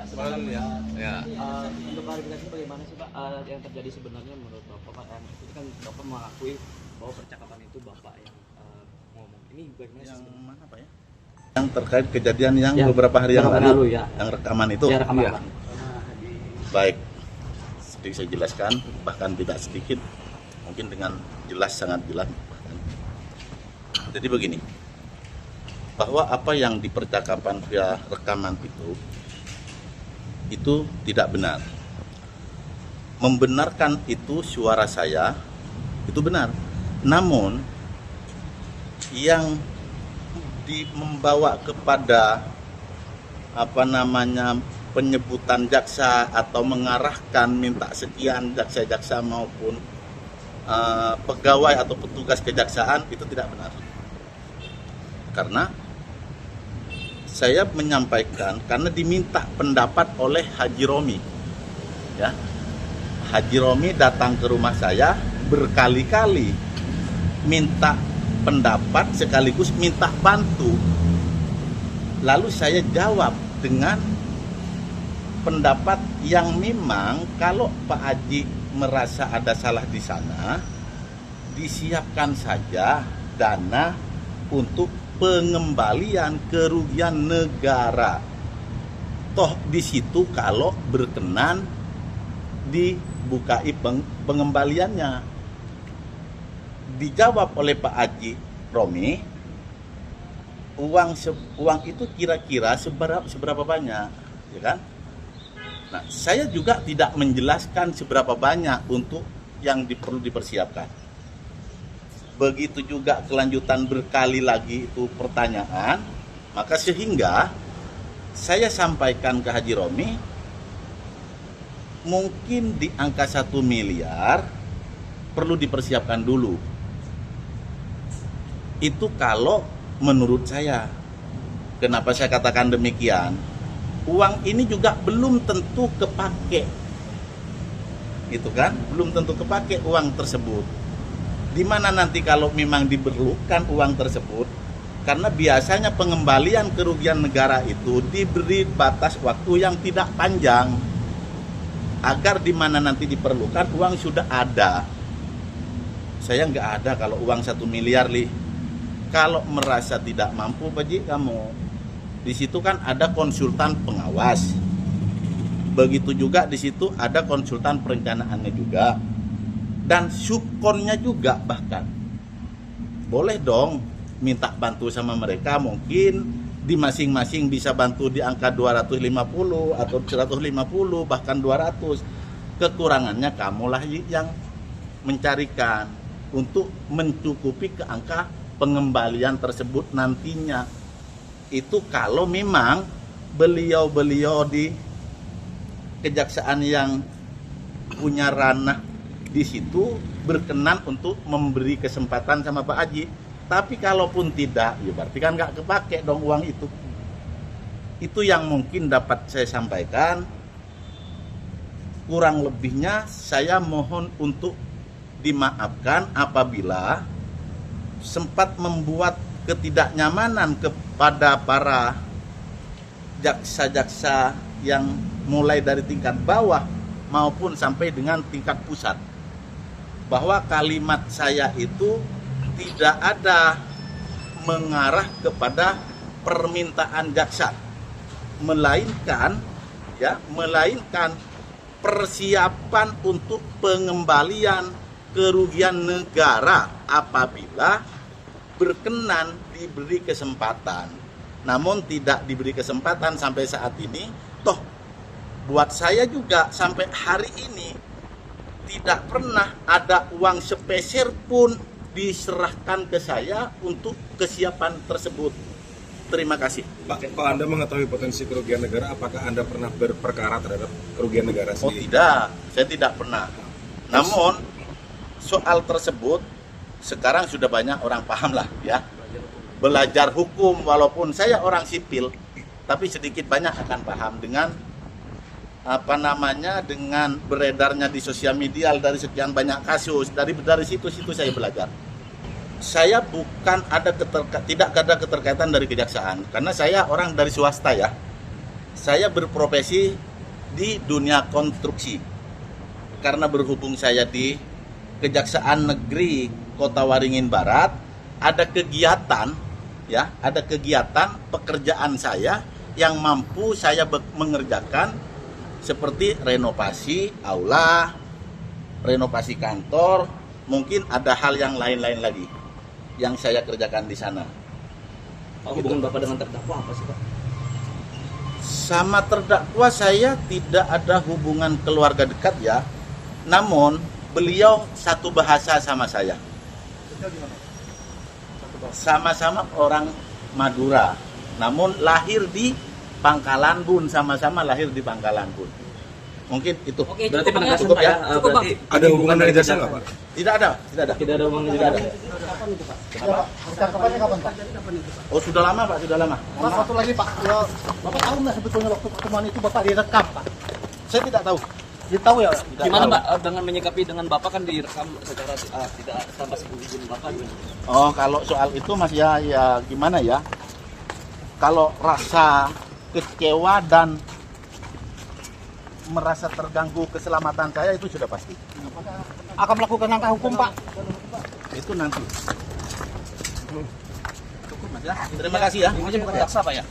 Pak, sebenarnya Ya. untuk klarifikasi bagaimana sih Pak yang terjadi sebenarnya menurut Bapak Pak? Itu kan Bapak mengakui bahwa percakapan itu Bapak yang ngomong. Ini bagaimana sih Yang sebenarnya? mana Pak ya? Yang terkait kejadian yang Ya, beberapa hari yang beberapa lalu, lalu, ya. yang rekaman itu. Ya, rekaman Iya. Pak. Baik, sedikit saya jelaskan, bahkan tidak sedikit, mungkin dengan jelas, sangat jelas bahkan. Jadi begini, bahwa apa yang dipercakapan via rekaman itu tidak benar. Membenarkan itu suara saya, itu benar. Namun, yang membawa kepada penyebutan jaksa atau mengarahkan minta sekian jaksa-jaksa maupun pegawai atau petugas kejaksaan itu tidak benar. Karena saya menyampaikan karena diminta pendapat oleh Haji Romi. Ya. Haji Romi datang ke rumah saya berkali-kali minta pendapat sekaligus minta bantu. Lalu saya jawab dengan pendapat yang memang kalau Pak Haji merasa ada salah di sana, disiapkan saja dana untuk pengembalian kerugian negara. Toh di situ kalau berkenan dibukai pengembaliannya. Dijawab oleh Pak Haji Romi, uang itu kira-kira seberapa banyak, ya kan? Nah, saya juga tidak menjelaskan seberapa banyak untuk yang perlu dipersiapkan. Begitu juga kelanjutan berkali lagi itu pertanyaan, maka sehingga saya sampaikan ke Haji Romi, mungkin di angka 1 miliar perlu dipersiapkan dulu. Itu kalau menurut saya. Kenapa saya katakan demikian? Uang ini juga belum tentu kepake. Itu kan? Belum tentu kepake uang tersebut. Di mana nanti kalau memang diperlukan uang tersebut, karena biasanya pengembalian kerugian negara itu diberi batas waktu yang tidak panjang. Agar di mana nanti diperlukan uang sudah ada. Saya nggak ada kalau uang 1 miliar, Li. Kalau merasa tidak mampu, Baji, kamu di situ kan ada konsultan pengawas. Begitu juga di situ ada konsultan perencanaannya juga. Dan subkonnya juga bahkan. Boleh dong minta bantu sama mereka, mungkin di masing-masing bisa bantu di angka 250 atau 150 bahkan 200. Kekurangannya kamulah yang mencarikan untuk mencukupi ke angka pengembalian tersebut nantinya. Itu kalau memang beliau-beliau di kejaksaan yang punya ranah di situ berkenan untuk memberi kesempatan sama Pak Haji. Tapi kalaupun tidak, ya berarti kan nggak kepake dong uang itu. Itu yang mungkin dapat saya sampaikan. Kurang lebihnya saya mohon untuk dimaafkan apabila sempat membuat ketidaknyamanan kepada para jaksa-jaksa yang mulai dari tingkat bawah maupun sampai dengan tingkat pusat. Bahwa kalimat saya itu tidak ada mengarah kepada permintaan jaksa, melainkan persiapan untuk pengembalian kerugian negara apabila berkenan diberi kesempatan. Namun tidak diberi kesempatan sampai saat ini. Toh buat saya juga sampai hari ini tidak pernah ada uang sepeser pun diserahkan ke saya untuk kesiapan tersebut. Terima kasih. Pak, kalau Anda mengetahui potensi kerugian negara, apakah Anda pernah berperkara terhadap kerugian negara Oh sendiri? tidak, saya tidak pernah. Namun soal tersebut sekarang sudah banyak orang paham lah ya. Belajar hukum walaupun saya orang sipil, tapi sedikit banyak akan paham dengan dengan beredarnya di sosial media dari sekian banyak kasus. Dari situ saya belajar. Saya tidak ada keterkaitan dari kejaksaan karena saya orang dari swasta ya. saya berprofesi di dunia konstruksi. Karena berhubung saya di Kejaksaan Negeri Kota Waringin Barat, ada kegiatan pekerjaan saya yang mampu saya mengerjakan seperti renovasi aula, renovasi kantor, mungkin ada hal yang lain-lain lagi yang saya kerjakan di sana. Hubungan Bapak dengan terdakwa apa sih Pak? Sama terdakwa saya tidak ada hubungan keluarga dekat ya, namun beliau satu bahasa sama saya. Sama-sama orang Madura, namun lahir di Pangkalan Bun, sama-sama lahir di Pangkalan Bun. Mungkin itu. Oke, berarti penegasan cukup Pak ya. Cukup Bang. Ada hubungan dari jasa nggak Pak? Tidak ada. Tidak ada hubungan Tidak ada. Kapan itu Pak? Kenapa? Percakapannya kapan Pak? Oh sudah lama Pak, sudah lama. Mas, satu lagi Pak, ya, Bapak tahu nggak sebetulnya waktu pertemuan itu Bapak direkam Pak? Saya tidak tahu. Dia tahu ya? Tidak Gimana tahu. Pak dengan menyikapi dengan Bapak kan direkam secara tidak tanpa izin Bapak gimana? Oh kalau soal itu Mas ya gimana ya? Kalau rasa kecewa dan merasa terganggu keselamatan saya itu sudah pasti. Akan melakukan langkah hukum Pak? Itu nanti. Cukup Mas ya. Terima kasih ya. Ini bukan jaksa Pak ya?